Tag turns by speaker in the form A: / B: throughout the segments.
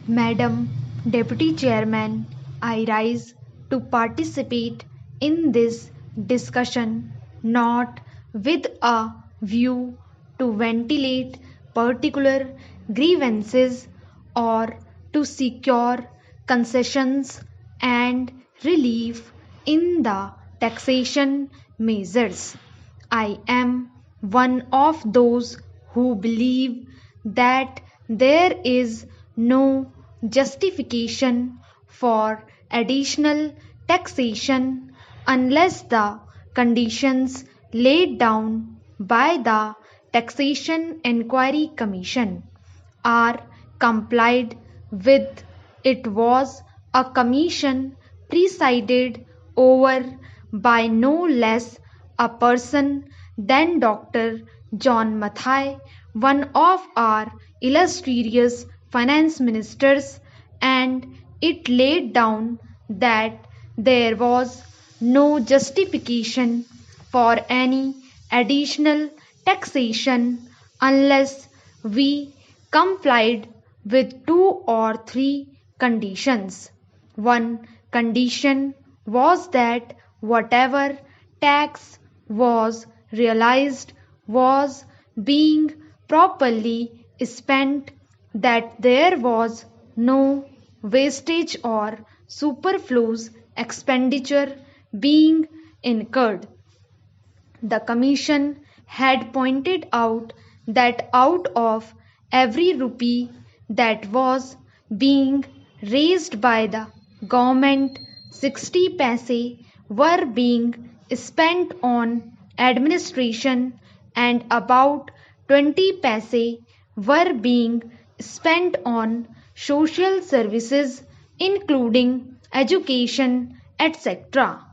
A: Madam Deputy Chairman, I rise to participate in this discussion not with a view to ventilate particular grievances or to secure concessions and relief in the taxation measures. I am one of those who believe that there is no justification for additional taxation unless the conditions laid down by the Taxation Inquiry Commission are complied with. It was a commission presided over by no less a person than Dr. John Mathai, one of our illustrious finance ministers, and it laid down that there was no justification for any additional taxation unless we complied with two or three conditions. One condition was that whatever tax was realized was being properly spent, that there was no wastage or superfluous expenditure being incurred. The Commission had pointed out that out of every rupee that was being raised by the government, 60 paise were being spent on administration and about 20 paise were being spent on social services including education, etc.,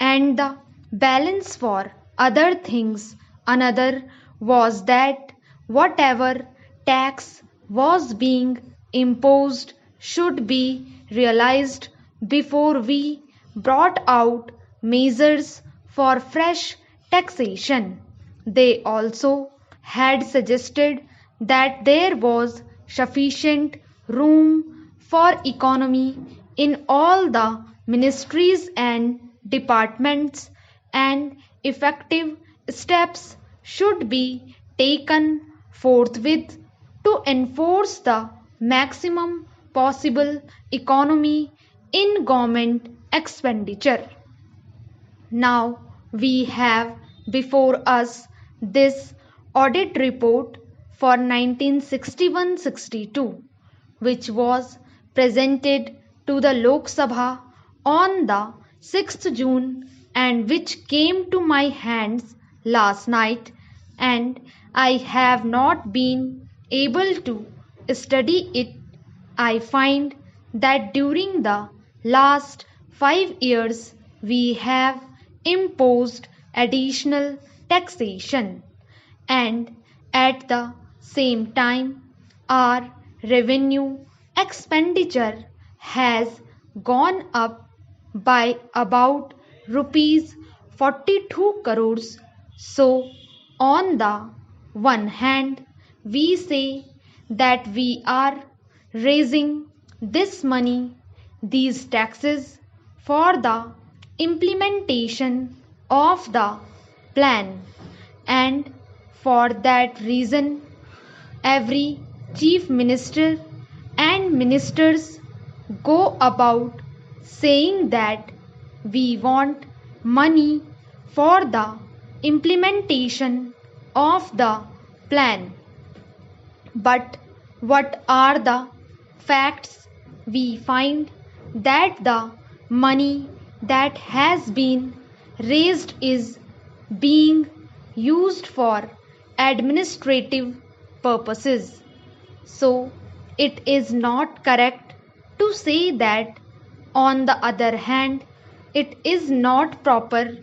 A: and the balance for other things. Another was that whatever tax was being imposed should be realized before we brought out measures for fresh taxation. They also had suggested that there was sufficient room for economy in all the ministries and departments, and effective steps should be taken forthwith to enforce the maximum possible economy in government expenditure. Now we have before us this audit report for 1961-62, which was presented to the Lok Sabha on the 6th June and which came to my hands last night, and I have not been able to study it. I find that during the last 5 years we have imposed additional taxation, and at the same time our revenue expenditure has gone up by about rupees 42 crores. So on the one hand we say that we are raising this money, these taxes, for the implementation of the plan, and for that reason every chief minister and ministers go about saying that we want money for the implementation of the plan. But what are the facts? We find that the money that has been raised is being used for administrative purposes. So it is not correct to say that. On the other hand, it is not proper,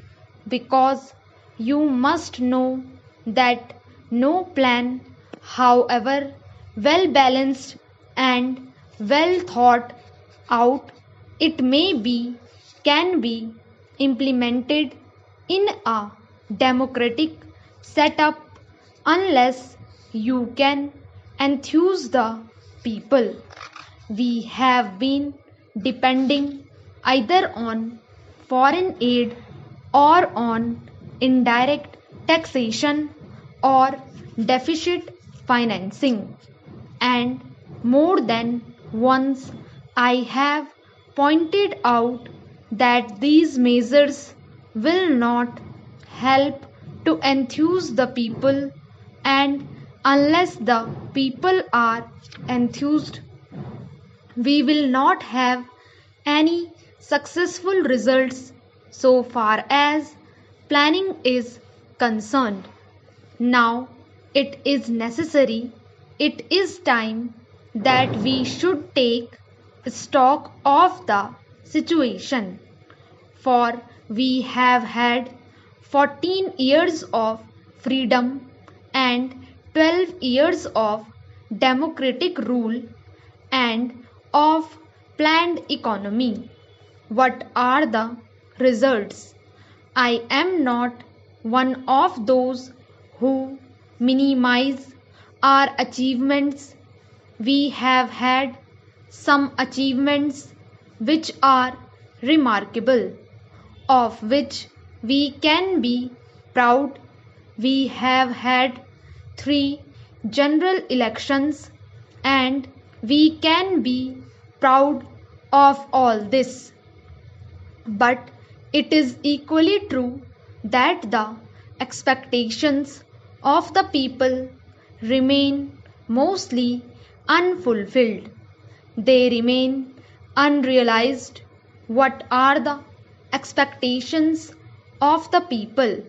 A: because you must know that no plan, however well balanced and well thought out it may be, can be implemented in a democratic setup unless you can enthuse the people. we have been depending either on foreign aid or on indirect taxation or deficit financing. And more than once I have pointed out that these measures will not help to enthuse the people, and unless the people are enthused, we will not have any successful results so far as planning is concerned. Now it is necessary, it is time that we should take stock of the situation, for we have had 14 years of freedom and 12 years of democratic rule and of planned economy. What are the results? I am not one of those who minimize our achievements. We have had some achievements which are remarkable, of which we can be proud. We have had 3 general elections, and we can be proud of all this. But it is equally true that the expectations of the people remain mostly unfulfilled. They remain unrealized. What are the expectations of the people?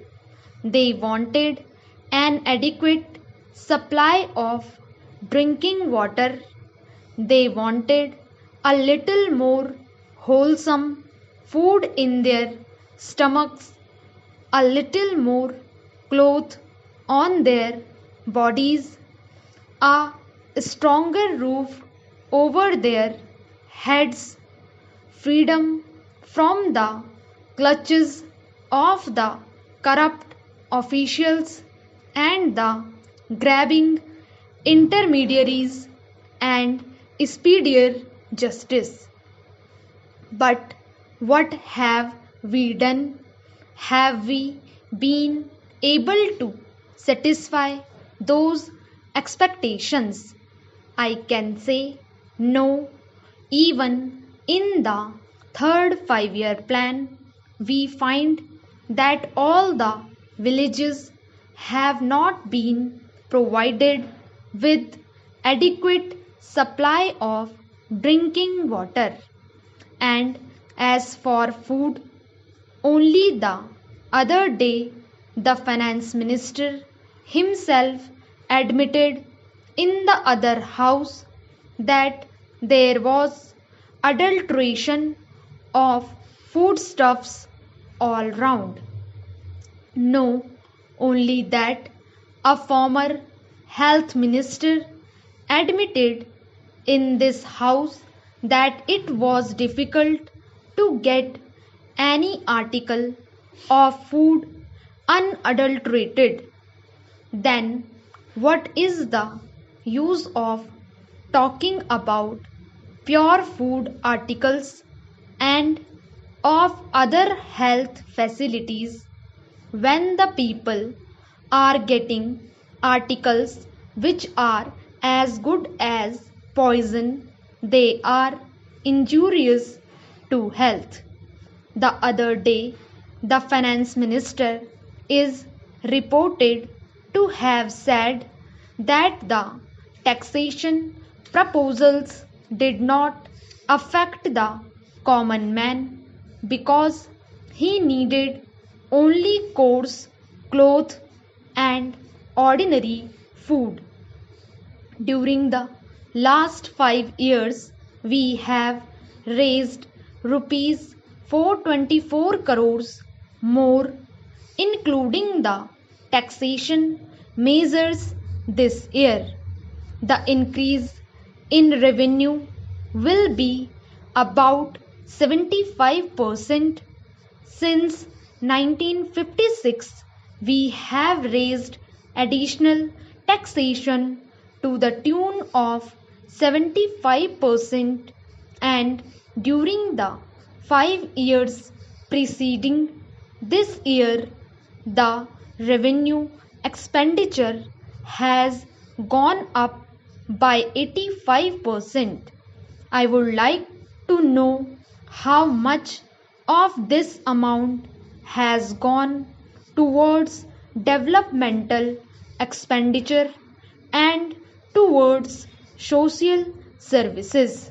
A: They wanted an adequate supply of drinking water. They wanted a little more wholesome food in their stomachs, a little more cloth on their bodies, a stronger roof over their heads, freedom from the clutches of the corrupt officials and the grabbing intermediaries, and speedier justice. But what have we done? Have we been able to satisfy those expectations? I can say no. Even in the third 5 year plan, we find that all the villages have not been provided with adequate supply of drinking water. And as for food, only the other day the finance minister himself admitted in the other house that there was adulteration of foodstuffs all round. No, only that a former health minister admitted in this house that it was difficult to get any article of food unadulterated. Then what is the use of talking about pure food articles and of other health facilities when the people are getting articles which are as good as poison? They are injurious to health. The other day, the finance minister is reported to have said that the taxation proposals did not affect the common man because he needed only coarse cloth and ordinary food. During the last 5 years, we have raised rupees 424 crores more, including the taxation measures this year. The increase in revenue will be about 75%. Since 1956, we have raised additional taxation to the tune of 75%, and during the 5 years preceding this year, the revenue expenditure has gone up by 85%. I would like to know how much of this amount has gone towards developmental expenditure and towards social services.